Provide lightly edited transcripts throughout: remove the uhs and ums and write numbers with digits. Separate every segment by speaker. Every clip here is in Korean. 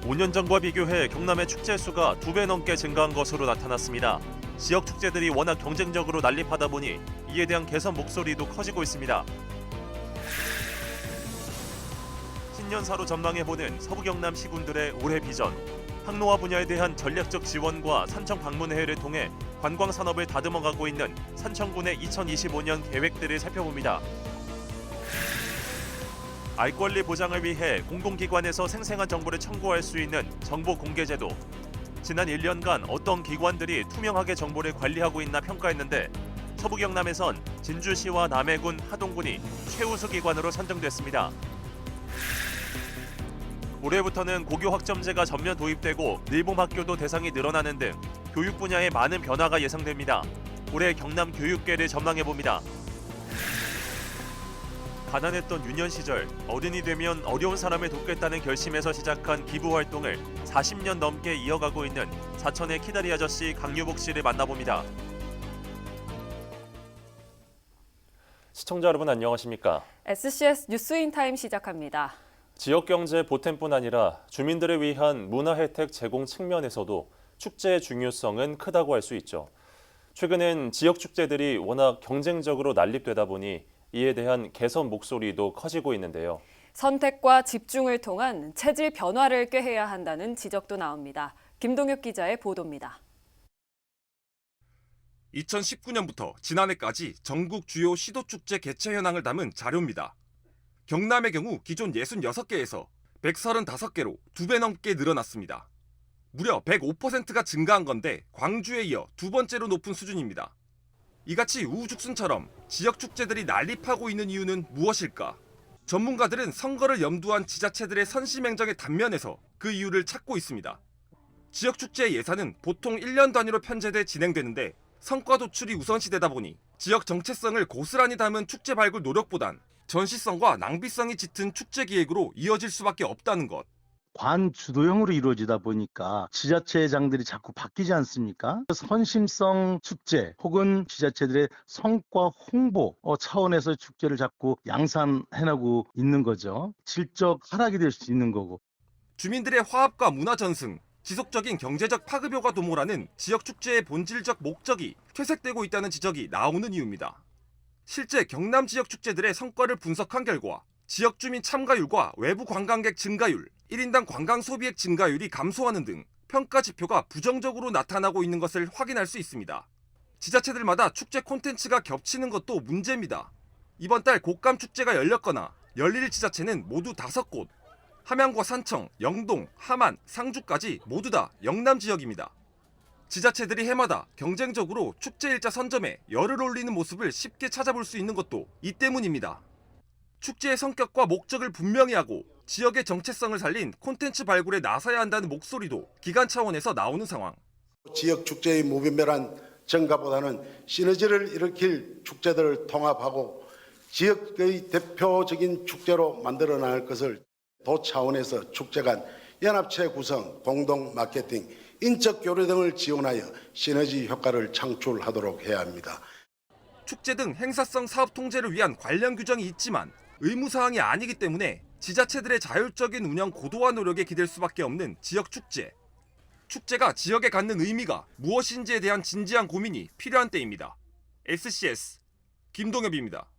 Speaker 1: 5년 전과 비교해 경남의 축제 수가 2배 넘게 증가한 것으로 나타났습니다. 지역 축제들이 워낙 경쟁적으로 난립하다 보니 이에 대한 개선 목소리도 커지고 있습니다. 신년사로 전망해보는 서부 경남 시군들의 올해 비전. 항로화 분야에 대한 전략적 지원과 산청 방문회를 통해 관광 산업을 다듬어가고 있는 산청군의 2025년 계획들을 살펴봅니다. 알 권리 보장을 위해 공공기관에서 생생한 정보를 청구할 수 있는 정보공개제도. 지난 1년간 어떤 기관들이 투명하게 정보를 관리하고 있나 평가했는데 서부 경남에선 진주시와 남해군, 하동군이 최우수 기관으로 선정됐습니다. 올해부터는 고교 학점제가 전면 도입되고 일봉학교도 대상이 늘어나는 등 교육 분야에 많은 변화가 예상됩니다. 올해 경남 교육계를 전망해봅니다. 가난했던 유년 시절, 어른이 되면 어려운 사람을 돕겠다는 결심에서 시작한 기부 활동을 40년 넘게 이어가고 있는 사천의 키다리 아저씨 강유복 씨를 만나봅니다. 시청자 여러분 안녕하십니까?
Speaker 2: SCS 뉴스인타임 시작합니다.
Speaker 1: 지역경제 보탬뿐 아니라 주민들을 위한 문화 혜택 제공 측면에서도 축제의 중요성은 크다고 할 수 있죠. 최근엔 지역 축제들이 워낙 경쟁적으로 난립되다 보니 이에 대한 개선 목소리도 커지고 있는데요.
Speaker 2: 선택과 집중을 통한 체질 변화를 꾀해야 한다는 지적도 나옵니다. 김동엽 기자의 보도입니다.
Speaker 3: 2019년부터 지난해까지 전국 주요 시도축제 개최 현황을 담은 자료입니다. 경남의 경우 기존 66개에서 135개로 2배 넘게 늘어났습니다. 무려 105%가 증가한 건데 광주에 이어 두 번째로 높은 수준입니다. 이같이 우후죽순처럼 지역 축제들이 난립하고 있는 이유는 무엇일까? 전문가들은 선거를 염두한 지자체들의 선심행정의 단면에서 그 이유를 찾고 있습니다. 지역 축제의 예산은 보통 1년 단위로 편제돼 진행되는데 성과 도출이 우선시되다 보니 지역 정체성을 고스란히 담은 축제 발굴 노력보단 전시성과 낭비성이 짙은 축제 기획으로 이어질 수밖에 없다는 것.
Speaker 4: 관주도형으로 이루어지다 보니까 지자체장들이 자꾸 바뀌지 않습니까? 선심성 축제 혹은 지자체들의 성과 홍보 차원에서 축제를 자꾸 양산해나가고 있는 거죠. 질적 하락이 될 수 있는 거고.
Speaker 3: 주민들의 화합과 문화 전승, 지속적인 경제적 파급효과 도모라는 지역 축제의 본질적 목적이 퇴색되고 있다는 지적이 나오는 이유입니다. 실제 경남 지역 축제들의 성과를 분석한 결과 지역 주민 참가율과 외부 관광객 증가율, 1인당 관광 소비액 증가율이 감소하는 등 평가 지표가 부정적으로 나타나고 있는 것을 확인할 수 있습니다. 지자체들마다 축제 콘텐츠가 겹치는 것도 문제입니다. 이번 달 곡감 축제가 열렸거나 열릴 지자체는 모두 5곳, 함양과 산청, 영동, 함안, 상주까지 모두 다 영남 지역입니다. 지자체들이 해마다 경쟁적으로 축제 일자 선점에 열을 올리는 모습을 쉽게 찾아볼 수 있는 것도 이 때문입니다. 축제의 성격과 목적을 분명히 하고 지역의 정체성을 살린 콘텐츠 발굴에 나서야 한다는 목소리도 기관 차원에서 나오는 상황.
Speaker 5: 지역 축제의 무분별한 증가보다는 시너지를 일으킬 축제들을 통합하고 지역의 대표적인 축제로 만들어 나갈 것을 도 차원에서 축제 간 연합체 구성, 공동 마케팅, 인적 교류 등을 지원하여 시너지 효과를 창출하도록 해야 합니다.
Speaker 3: 축제 등 행사성 사업 통제를 위한 관련 규정이 있지만 의무사항이 아니기 때문에 지자체들의 자율적인 운영 고도화 노력에 기댈 수밖에 없는 지역 축제. 축제가 지역에 갖는 의미가 무엇인지에 대한 진지한 고민이 필요한 때입니다. SCS 김동엽입니다.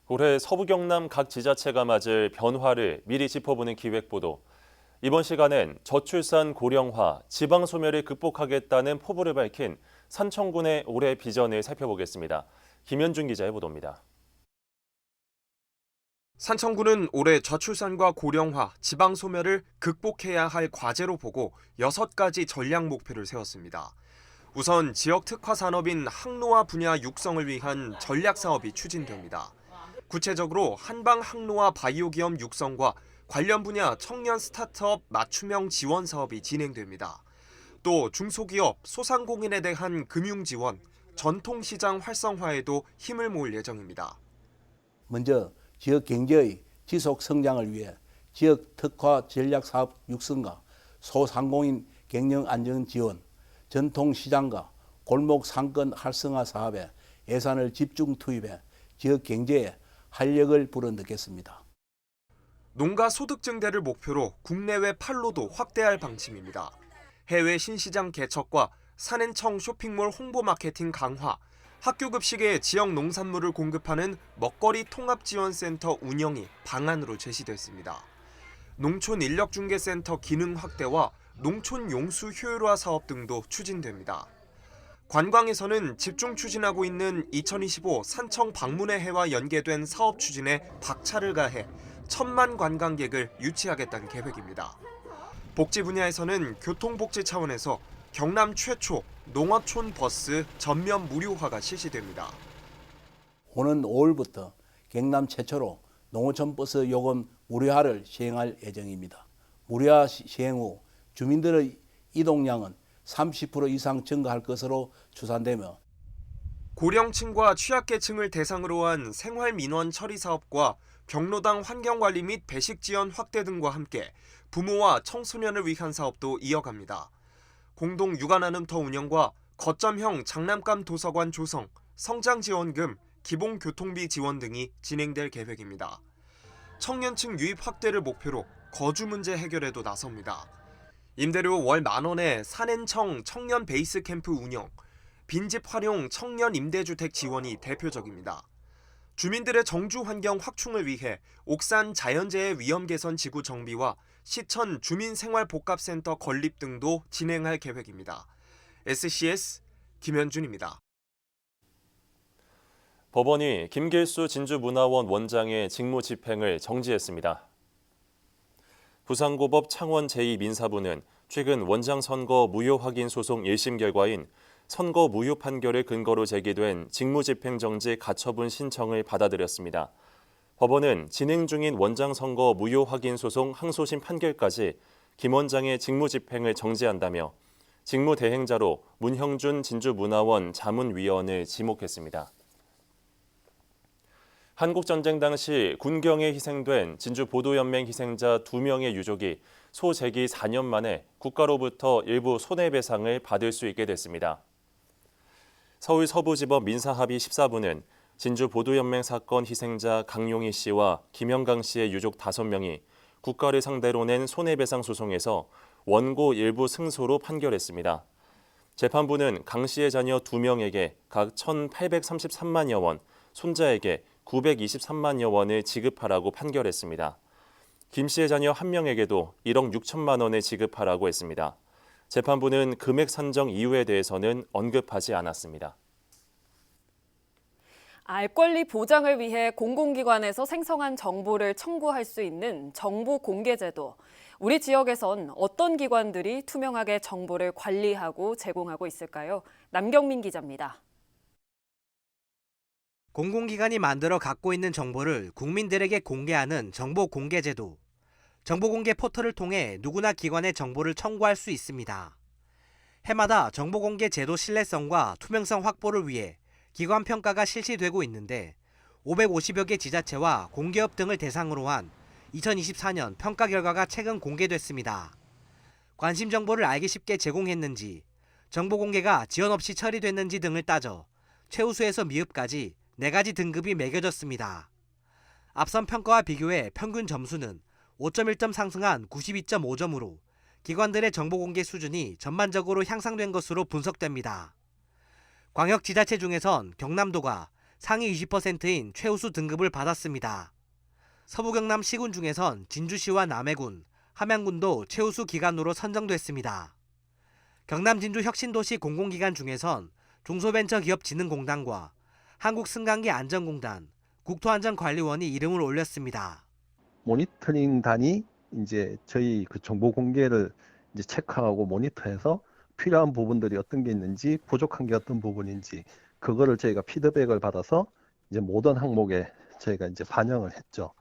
Speaker 1: 올해 서부 경남 각 지자체가 맞을 변화를 미리 짚어보는 기획보도. 이번 시간엔 저출산 고령화, 지방 소멸을 극복하겠다는 포부를 밝힌 산청군의 올해 비전을 살펴보겠습니다. 김현준 기자의 보도입니다.
Speaker 6: 산청군은 올해 저출산과 고령화, 지방 소멸을 극복해야 할 과제로 보고 6가지 전략 목표를 세웠습니다. 우선 지역 특화 산업인 항로화 분야 육성을 위한 전략 사업이 추진됩니다. 구체적으로 한방 항로화 바이오 기업 육성과 관련 분야 청년 스타트업 맞춤형 지원 사업이 진행됩니다. 또 중소기업, 소상공인에 대한 금융 지원, 전통시장 활성화에도 힘을 모을 예정입니다.
Speaker 7: 먼저 지역 경제의 지속 성장을 위해 지역 특화 전략 사업 육성과 소상공인 경영 안정 지원, 전통 시장과 골목 상권 활성화 사업에 예산을 집중 투입해 지역 경제에 활력을 불어넣겠습니다.
Speaker 6: 농가 소득 증대를 목표로 국내외 판로도 확대할 방침입니다. 해외 신시장 개척과 산엔청 쇼핑몰 홍보 마케팅 강화, 학교 급식에 지역 농산물을 공급하는 먹거리 통합지원센터 운영이 방안으로 제시됐습니다. 농촌 인력중개센터 기능 확대와 농촌 용수 효율화 사업 등도 추진됩니다. 관광에서는 집중 추진하고 있는 2025 산청 방문의 해와 연계된 사업 추진에 박차를 가해 1,000만 관광객을 유치하겠다는 계획입니다. 복지 분야에서는 교통복지 차원에서 경남 최초 농어촌 버스 전면 무료화가 실시됩니다.
Speaker 7: 오는 5월부터 경남 최초로 농어촌 버스 요금 무료화를 시행할 예정입니다. 무료화 시행 후 주민들의 이동량은 30% 이상 증가할 것으로 추산되며
Speaker 6: 고령층과 취약계층을 대상으로 한 생활민원 처리 사업과 경로당 환경관리 및 배식 지원 확대 등과 함께 부모와 청소년을 위한 사업도 이어갑니다. 공동 육아나눔터 운영과 거점형 장난감 도서관 조성, 성장지원금, 기본교통비 지원 등이 진행될 계획입니다. 청년층 유입 확대를 목표로 거주 문제 해결에도 나섭니다. 임대료 월 10,000원의 산엔청 청년 베이스 캠프 운영, 빈집 활용 청년 임대주택 지원이 대표적입니다. 주민들의 정주 환경 확충을 위해 옥산 자연재해 위험 개선 지구 정비와 시천 주민생활복합센터 건립 등도 진행할 계획입니다. SCS 김현준입니다.
Speaker 1: 법원이 김길수 진주문화원 원장의 직무집행을 정지했습니다. 부산고법 창원 제2민사부는 최근 원장 선거 무효 확인 소송 1심 결과인 선거 무효 판결을 근거로 제기된 직무집행정지 가처분 신청을 받아들였습니다. 법원은 진행 중인 원장 선거 무효 확인 소송 항소심 판결까지 김 원장의 직무집행을 정지한다며 직무대행자로 문형준 진주문화원 자문위원을 지목했습니다. 한국전쟁 당시 군경에 희생된 진주보도연맹 희생자 2명의 유족이 소재기 4년 만에 국가로부터 일부 손해배상을 받을 수 있게 됐습니다. 서울 서부지법 민사합의 14부는 진주보도연맹 사건 희생자 강용희 씨와 김영강 씨의 유족 5명이 국가를 상대로 낸 손해배상 소송에서 원고 일부 승소로 판결했습니다. 재판부는 강 씨의 자녀 2명에게 각 1,833만여 원, 손자에게 923만여 원을 지급하라고 판결했습니다. 김 씨의 자녀 1명에게도 1억 6천만 원을 지급하라고 했습니다. 재판부는 금액 산정 이유에 대해서는 언급하지 않았습니다.
Speaker 2: 알 권리 보장을 위해 공공기관에서 생성한 정보를 청구할 수 있는 정보공개제도. 우리 지역에선 어떤 기관들이 투명하게 정보를 관리하고 제공하고 있을까요? 남경민 기자입니다.
Speaker 8: 공공기관이 만들어 갖고 있는 정보를 국민들에게 공개하는 정보공개제도. 정보공개 포털을 통해 누구나 기관의 정보를 청구할 수 있습니다. 해마다 정보공개 제도 신뢰성과 투명성 확보를 위해 기관 평가가 실시되고 있는데 550여 개 지자체와 공기업 등을 대상으로 한 2024년 평가 결과가 최근 공개됐습니다. 관심 정보를 알기 쉽게 제공했는지, 정보 공개가 지연 없이 처리됐는지 등을 따져 최우수에서 미흡까지 4가지 등급이 매겨졌습니다. 앞선 평가와 비교해 평균 점수는 5.1점 상승한 92.5점으로 기관들의 정보 공개 수준이 전반적으로 향상된 것으로 분석됩니다. 광역지자체 중에선 경남도가 상위 20%인 최우수 등급을 받았습니다. 서부경남 시군 중에선 진주시와 남해군, 함양군도 최우수 기관으로 선정됐습니다. 경남 진주 혁신도시 공공기관 중에선 중소벤처기업진흥공단과 한국승강기 안전공단, 국토안전관리원이 이름을 올렸습니다.
Speaker 9: 모니터링단이 이제 저희 그 정보 공개를 이제 체크하고 모니터해서 필요한 부분들이 어떤 게 있는지, 부족한 게 어떤 부분인지 그거를 저희가 피드백을 받아서 이제 모든 항목에 저희가 이제 반영을 했죠.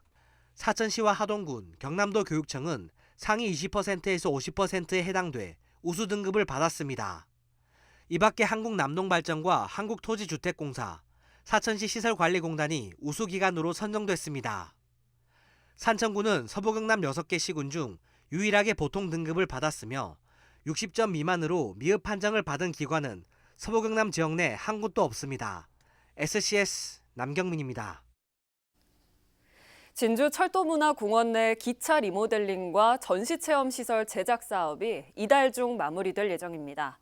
Speaker 8: 사천시와 하동군, 경남도 교육청은 상위 20%에서 50%에 해당돼 우수 등급을 받았습니다. 이 밖에 한국남농발전과 한국토지주택공사, 사천시 시설관리공단이 우수기관으로 선정됐습니다. 산천구는 서부경남 6개 시군 중 유일하게 보통 등급을 받았으며 60점 미만으로 미흡 판정을 받은 기관은 서부경남 지역 내 한 곳도 없습니다. SCS 남경민입니다.
Speaker 2: 진주 철도문화공원 내 기차 리모델링과 전시체험시설 제작 사업이 이달 중 마무리될 예정입니다.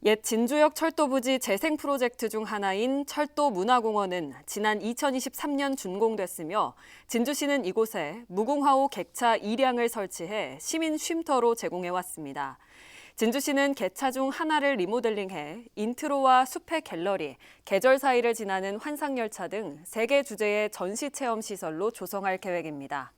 Speaker 2: 옛 진주역 철도부지 재생 프로젝트 중 하나인 철도문화공원은 지난 2023년 준공됐으며 진주시는 이곳에 무궁화호 객차 2량을 설치해 시민 쉼터로 제공해왔습니다. 진주시는 개차 중 하나를 리모델링해 인트로와 숲의 갤러리, 계절 사이를 지나는 환상열차 등 3개 주제의 전시체험시설로 조성할 계획입니다.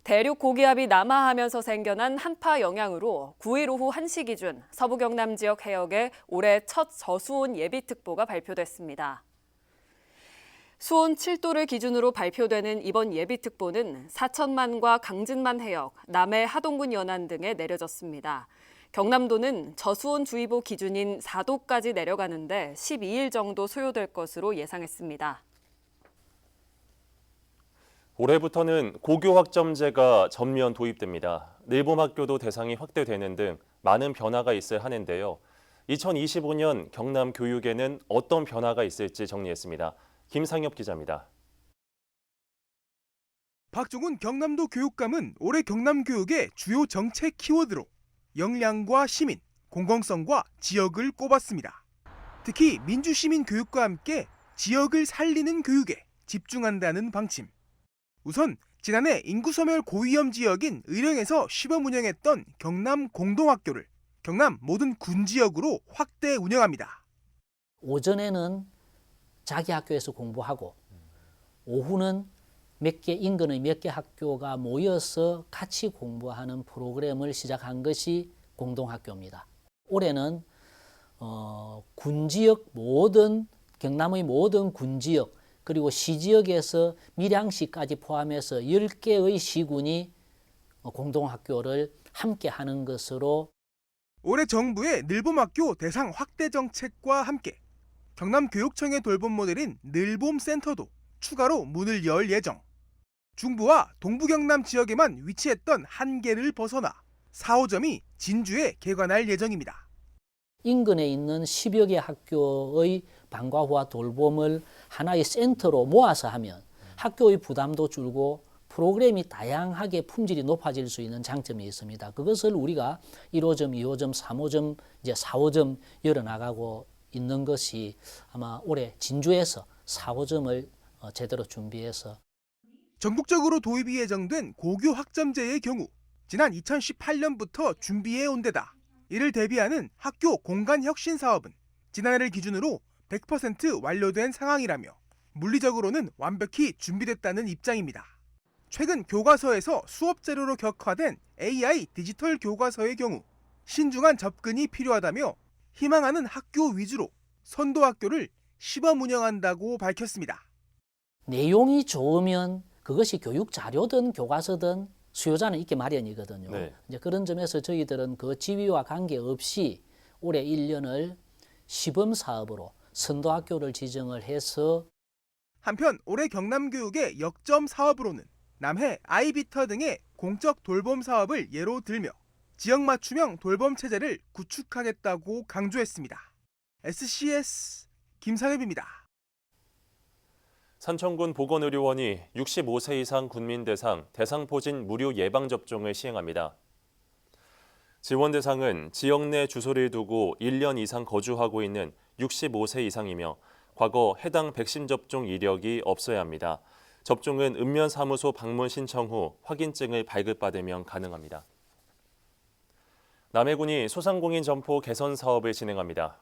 Speaker 2: 대륙 고기압이 남하하면서 생겨난 한파 영향으로 9일 오후 1시 기준 서부 경남 지역 해역에 올해 첫 저수온 예비특보가 발표됐습니다. 수온 7도를 기준으로 발표되는 이번 예비특보는 사천만과 강진만 해역, 남해 하동군 연안 등에 내려졌습니다. 경남도는 저수온주의보 기준인 4도까지 내려가는데 12일 정도 소요될 것으로 예상했습니다.
Speaker 1: 올해부터는 고교 학점제가 전면 도입됩니다. 늘봄학교도 대상이 확대되는 등 많은 변화가 있을 한 해인데요. 2025년 경남 교육에는 어떤 변화가 있을지 정리했습니다. 김상엽 기자입니다.
Speaker 10: 박종훈 경남도 교육감은 올해 경남 교육의 주요 정책 키워드로 역량과 시민, 공공성과 지역을 꼽았습니다. 특히 민주시민 교육과 함께 지역을 살리는 교육에 집중한다는 방침. 우선 지난해 인구 소멸 고위험 지역인 의령에서 시범 운영했던 경남 공동학교를 경남 모든 군 지역으로 확대 운영합니다.
Speaker 11: 오전에는 자기 학교에서 공부하고 오후는 인근의 몇 개 학교가 모여서 같이 공부하는 프로그램을 시작한 것이 공동학교입니다. 올해는 군지역 경남의 모든 군지역 그리고 시지역에서 밀양시까지 포함해서 10개의 시군이 공동학교를 함께 하는 것으로
Speaker 10: 올해 정부의 늘봄학교 대상 확대 정책과 함께 경남교육청의 돌봄 모델인 늘봄센터도 추가로 문을 열 예정. 중부와 동부경남 지역에만 위치했던 한계를 벗어나 4, 5점이 진주에 개관할 예정입니다.
Speaker 11: 인근에 있는 10여 개 학교의 방과 후와 돌봄을 하나의 센터로 모아서 하면 학교의 부담도 줄고 프로그램이 다양하게 품질이 높아질 수 있는 장점이 있습니다. 그것을 우리가 1호점, 2호점, 3호점, 이제 4호점 열어나가고 있는 것이 아마 올해 진주에서 4호점을 제대로 준비해서
Speaker 10: 전국적으로 도입이 예정된 고교 학점제의 경우 지난 2018년부터 준비해 온 데다 이를 대비하는 학교 공간 혁신 사업은 지난해를 기준으로 100% 완료된 상황이라며 물리적으로는 완벽히 준비됐다는 입장입니다. 최근 교과서에서 수업 자료로 격화된 AI 디지털 교과서의 경우 신중한 접근이 필요하다며 희망하는 학교 위주로 선도학교를 시범 운영한다고 밝혔습니다.
Speaker 11: 내용이 좋으면 그것이 교육 자료든 교과서든 수요자는 있게 마련이거든요.
Speaker 1: 네.
Speaker 11: 이제 그런 점에서 저희들은 그 지위와 관계없이 올해 1년을 시범 사업으로 선도학교를 지정을 해서
Speaker 10: 한편 올해 경남교육의 역점 사업으로는 남해 아이비터 등의 공적 돌봄 사업을 예로 들며 지역 맞춤형 돌봄 체제를 구축하겠다고 강조했습니다. SCS 김상엽입니다.
Speaker 1: 산청군 보건의료원이 65세 이상 군민 대상 포진 무료 예방접종을 시행합니다. 지원 대상은 지역 내 주소를 두고 1년 이상 거주하고 있는 65세 이상이며 과거 해당 백신 접종 이력이 없어야 합니다. 접종은 읍면사무소 방문 신청 후 확인증을 발급받으면 가능합니다. 남해군이 소상공인 점포 개선 사업을 진행합니다.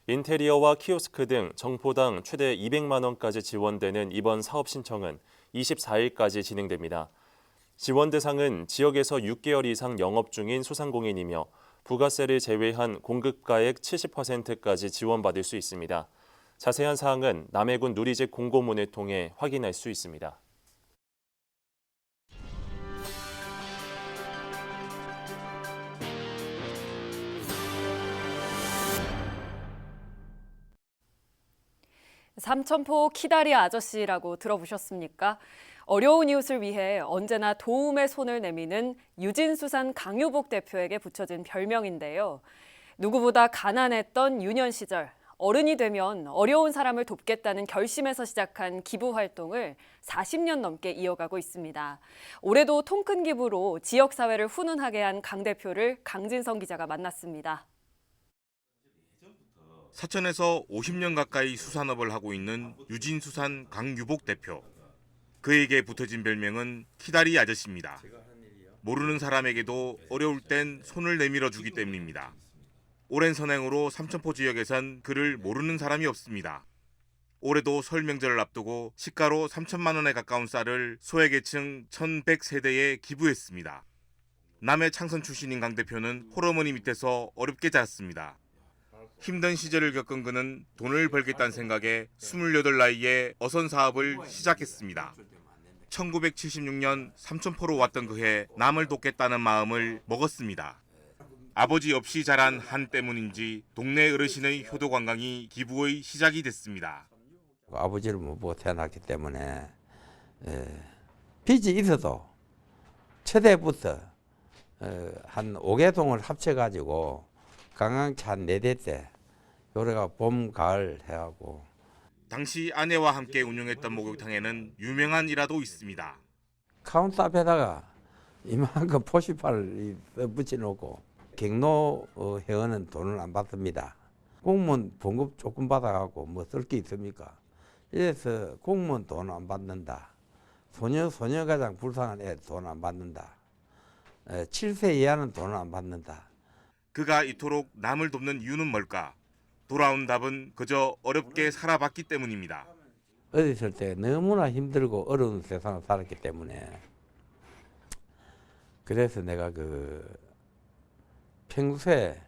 Speaker 1: 인테리어와 키오스크 등 점포당 최대 200만 원까지 지원되는 이번 사업 신청은 24일까지 진행됩니다. 지원 대상은 지역에서 6개월 이상 영업 중인 소상공인이며 부가세를 제외한 공급가액 70%까지 지원받을 수 있습니다. 자세한 사항은 남해군 누리집 공고문을 통해 확인할 수 있습니다.
Speaker 2: 삼천포 키다리 아저씨라고 들어보셨습니까? 어려운 이웃을 위해 언제나 도움의 손을 내미는 유진수산 강유복 대표에게 붙여진 별명인데요. 누구보다 가난했던 유년 시절, 어른이 되면 어려운 사람을 돕겠다는 결심에서 시작한 기부 활동을 40년 넘게 이어가고 있습니다. 올해도 통큰 기부로 지역사회를 훈훈하게 한 강 대표를 강진성 기자가 만났습니다.
Speaker 12: 사천에서 50년 가까이 수산업을 하고 있는 유진수산 강유복 대표. 그에게 붙어진 별명은 키다리 아저씨입니다. 모르는 사람에게도 어려울 땐 손을 내밀어 주기 때문입니다. 오랜 선행으로 삼천포 지역에선 그를 모르는 사람이 없습니다. 올해도 설 명절을 앞두고 시가로 3천만 원에 가까운 쌀을 소외계층 1,100세대에 기부했습니다. 남해 창선 출신인 강 대표는 홀어머니 밑에서 어렵게 자랐습니다. 힘든 시절을 겪은 그는 돈을 벌겠다는 생각에 28 나이에 어선 사업을 시작했습니다. 1976년 삼천포로 왔던 그해 남을 돕겠다는 마음을 먹었습니다. 아버지 없이 자란 한 때문인지 동네 어르신의 효도 관광이 기부의 시작이 됐습니다.
Speaker 13: 아버지를 못 보고 태어났기 때문에 빚이 있어도 최대부터 한 5개동을 합쳐가지고 강강차 한 4대 때 요래가 봄, 가을 해하고
Speaker 12: 당시 아내와 함께 운영했던 목욕탕에는 유명한 일화도 있습니다.
Speaker 13: 카운터 앞에다가 이만큼 포시판을 붙여놓고 경로 회원은 돈을 안 받습니다. 공무원 봉급 조금 받아가고 뭐 쓸 게 있습니까? 이래서 공무원 돈 안 받는다. 소녀가장 불쌍한 애 돈 안 받는다. 7세 이하는 돈을 안 받는다.
Speaker 12: 그가 이토록 남을 돕는 이유는 뭘까? 돌아온 답은 그저 어렵게 살아봤기 때문입니다.
Speaker 13: 어렸을 때 너무나 힘들고 어려운 세상을 살았기 때문에 그래서 내가 평소에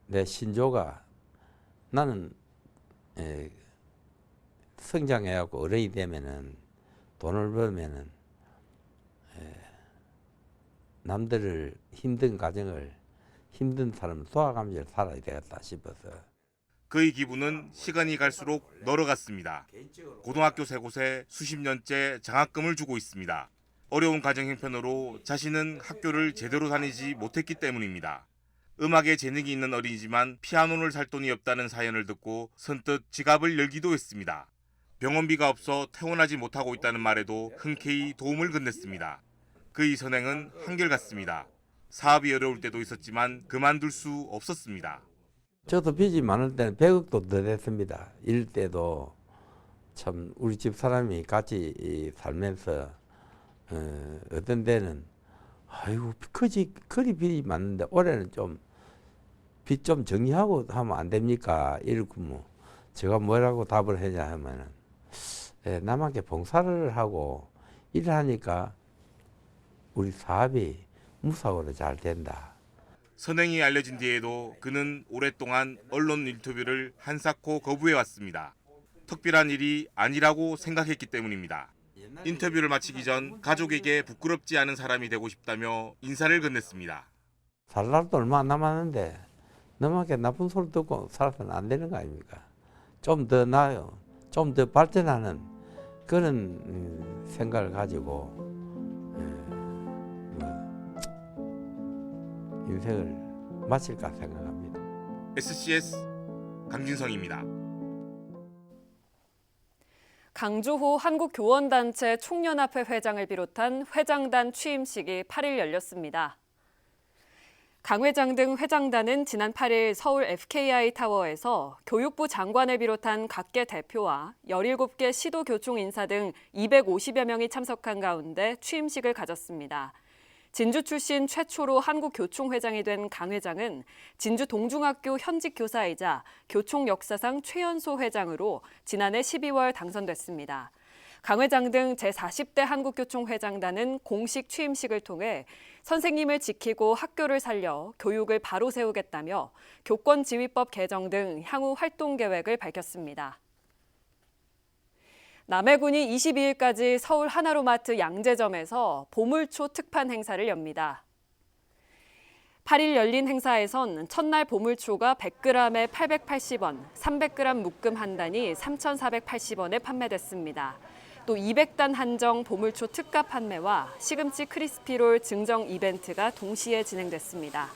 Speaker 13: 내 신조가 나는 성장해갖고 어른이 되면은 돈을 벌면은 남들을 힘든 가정을 힘든 사람을 도와가면서 살아야 되겠다 싶어서
Speaker 12: 그의 기부는 시간이 갈수록 늘어갔습니다. 고등학교 3곳에 수십 년째 장학금을 주고 있습니다. 어려운 가정 형편으로 자신은 학교를 제대로 다니지 못했기 때문입니다. 음악에 재능이 있는 어린이지만 피아노를 살 돈이 없다는 사연을 듣고 선뜻 지갑을 열기도 했습니다. 병원비가 없어 퇴원하지 못하고 있다는 말에도 흔쾌히 도움을 건넸습니다. 그의 선행은 한결같습니다. 사업이 어려울 때도 있었지만 그만둘 수 없었습니다.
Speaker 13: 저도 빚이 많을 때는 100억도 더 됐습니다. 이럴 때도 참 우리 집 사람이 같이 살면서 어떤 데는 아이고 그리 빚이 많은데 올해는 좀 빚 좀 정리하고 하면 안 됩니까? 이러고 뭐 제가 뭐라고 답을 하냐 하면은 남한테 봉사를 하고 일을 하니까 우리 사업이 무사고로 잘 된다.
Speaker 12: 선행이 알려진 뒤에도 그는 오랫동안 언론 인터뷰를 한사코 거부해왔습니다. 특별한 일이 아니라고 생각했기 때문입니다. 인터뷰를 마치기 전 가족에게 부끄럽지 않은 사람이 되고 싶다며 인사를 건넸습니다.
Speaker 13: 살 날도 얼마 안 남았는데 너만게 나쁜 소리 듣고 살아서는 안 되는 거 아닙니까? 좀 더 나아요. 좀 더 발전하는 그런 생각을 가지고 인생을 마칠까 생각합니다.
Speaker 12: SCS 강진성입니다.
Speaker 2: 강주호 한국교원단체 총연합회 회장을 비롯한 회장단 취임식이 8일 열렸습니다. 강 회장 등 회장단은 지난 8일 서울 FKI 타워에서 교육부 장관을 비롯한 각계 대표와 17개 시도교총 인사 등 250여 명이 참석한 가운데 취임식을 가졌습니다. 진주 출신 최초로 한국교총회장이 된 강 회장은 진주 동중학교 현직 교사이자 교총 역사상 최연소 회장으로 지난해 12월 당선됐습니다. 강 회장 등 제40대 한국교총회장단은 공식 취임식을 통해 선생님을 지키고 학교를 살려 교육을 바로 세우겠다며 교권지휘법 개정 등 향후 활동 계획을 밝혔습니다. 남해군이 22일까지 서울 하나로마트 양재점에서 보물초 특판 행사를 엽니다. 8일 열린 행사에선 첫날 보물초가 100g에 880원, 300g 묶음 한 단이 3,480원에 판매됐습니다. 또 200단 한정 보물초 특가 판매와 시금치 크리스피롤 증정 이벤트가 동시에 진행됐습니다.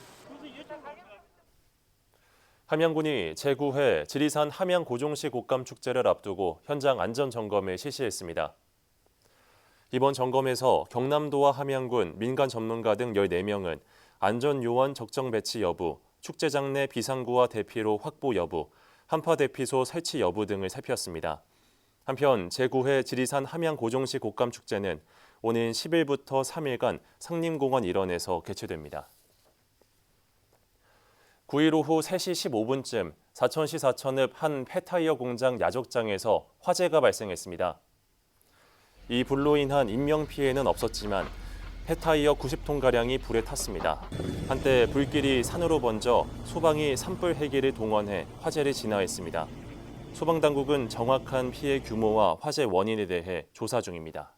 Speaker 1: 함양군이 제9회 지리산 함양 고종시 곡감 축제를 앞두고 현장 안전 점검을 실시했습니다. 이번 점검에서 경남도와 함양군, 민간 전문가 등 14명은 안전 요원 적정 배치 여부, 축제장 내 비상구와 대피로 확보 여부, 한파 대피소 설치 여부 등을 살폈습니다. 한편 제9회 지리산 함양 고종시 곡감 축제는 오는 10일부터 3일간 상림공원 일원에서 개최됩니다. 9일 오후 3시 15분쯤 사천시 사천읍 한 폐타이어 공장 야적장에서 화재가 발생했습니다. 이 불로 인한 인명피해는 없었지만 폐타이어 90톤가량이 불에 탔습니다. 한때 불길이 산으로 번져 소방이 산불 헬기를 동원해 화재를 진화했습니다. 소방당국은 정확한 피해 규모와 화재 원인에 대해 조사 중입니다.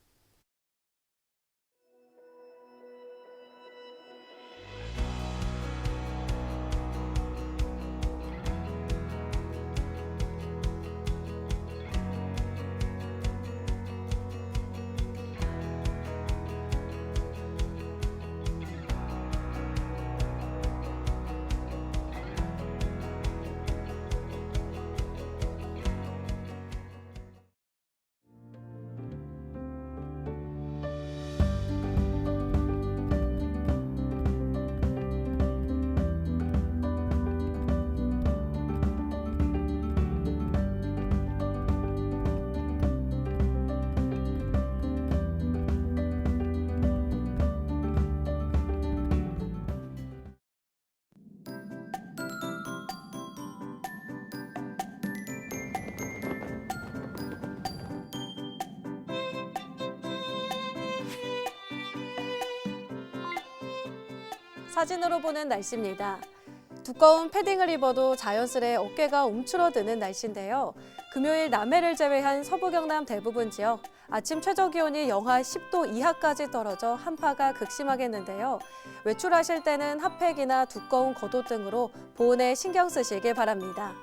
Speaker 14: 사진으로 보는 날씨입니다. 두꺼운 패딩을 입어도 자연스레 어깨가 움츠러드는 날씨인데요. 금요일 남해를 제외한 서부 경남 대부분 지역 아침 최저 기온이 영하 10도 이하까지 떨어져 한파가 극심하겠는데요. 외출하실 때는 핫팩이나 두꺼운 겉옷 등으로 보온에 신경 쓰시길 바랍니다.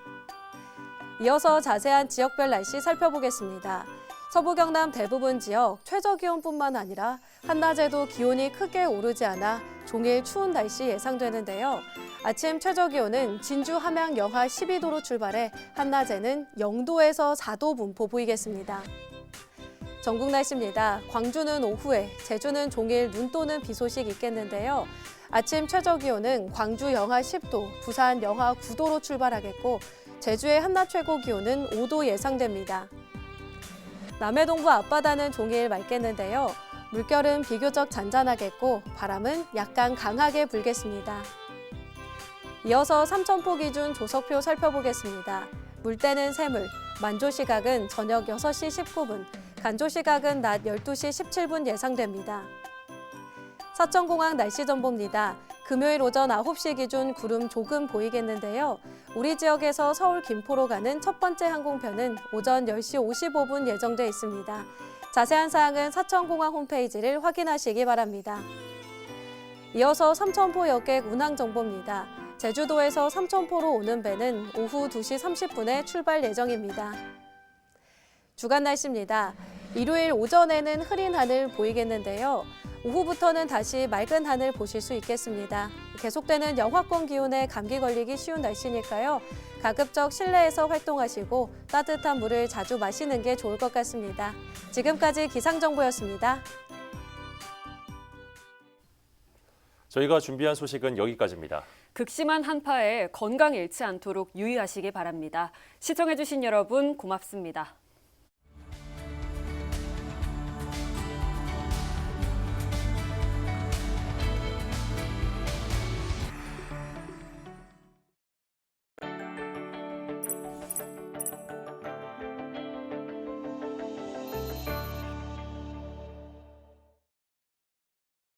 Speaker 14: 이어서 자세한 지역별 날씨 살펴보겠습니다. 서부 경남 대부분 지역 최저 기온뿐만 아니라 한낮에도 기온이 크게 오르지 않아 종일 추운 날씨 예상되는데요. 아침 최저 기온은 진주 함양 영하 12도로 출발해 한낮에는 0도에서 4도 분포 보이겠습니다. 전국 날씨입니다. 광주는 오후에, 제주는 종일 눈 또는 비 소식 있겠는데요. 아침 최저 기온은 광주 영하 10도, 부산 영하 9도로 출발하겠고 제주의 한낮 최고 기온은 5도 예상됩니다. 남해 동부 앞바다는 종일 맑겠는데요. 물결은 비교적 잔잔하겠고 바람은 약간 강하게 불겠습니다. 이어서 삼천포 기준 조석표 살펴보겠습니다. 물때는 새물, 만조 시각은 저녁 6시 19분, 간조 시각은 낮 12시 17분 예상됩니다. 사천공항 날씨 정보입니다. 금요일 오전 9시 기준 구름 조금 보이겠는데요. 우리 지역에서 서울 김포로 가는 첫 번째 항공편은 오전 10시 55분 예정돼 있습니다. 자세한 사항은 사천공항 홈페이지를 확인하시기 바랍니다. 이어서 삼천포 여객 운항 정보입니다. 제주도에서 삼천포로 오는 배는 오후 2시 30분에 출발 예정입니다. 주간 날씨입니다. 일요일 오전에는 흐린 하늘 보이겠는데요. 오후부터는 다시 맑은 하늘 보실 수 있겠습니다. 계속되는 영하권 기온에 감기 걸리기 쉬운 날씨니까요. 가급적 실내에서 활동하시고 따뜻한 물을 자주 마시는 게 좋을 것 같습니다. 지금까지 기상정보였습니다.
Speaker 1: 저희가 준비한 소식은 여기까지입니다.
Speaker 2: 극심한 한파에 건강 잃지 않도록 유의하시기 바랍니다. 시청해주신 여러분 고맙습니다.